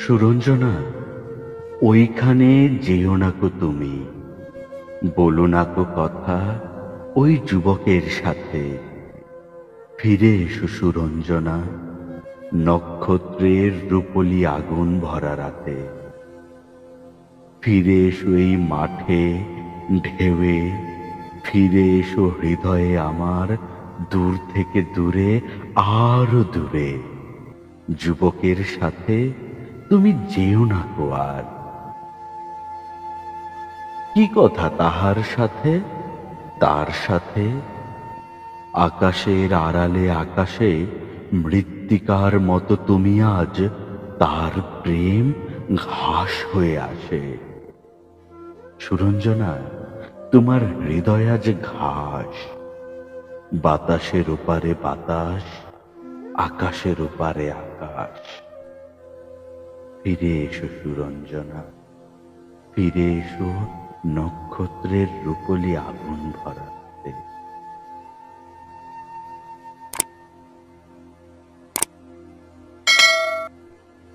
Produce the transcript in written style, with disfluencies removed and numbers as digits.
সুরঞ্জনা, ওইখানে যেও না কো তুমি, বলো না কো কথা ওই যুবকের সাথে। ফিরে এসো সুরঞ্জনা, নক্ষত্রের রূপলি আগুন ভরা রাতে। ফিরে এসো এই মাঠে ঢেউয়ে, ফিরে এসো হৃদয়ে আমার, দূর থেকে দূরে, আরো দূরে। যুবকের সাথে তুমি যেও না কো আর। কি কথা তাহার সাথে, তার সাথে? আকাশের আড়ালে আকাশে মৃত্তিকার মতো তুমি আজ, তার প্রেম ঘাস হয়ে আসে। সুরঞ্জনা, তোমার হৃদয় আজ ঘাস, বাতাসের ওপারে বাতাস, আকাশের ওপারে আকাশ। ফিরে এসো সুরঞ্জনা, ফিরে এসো নক্ষত্রের রূপলি আগুন ভরা।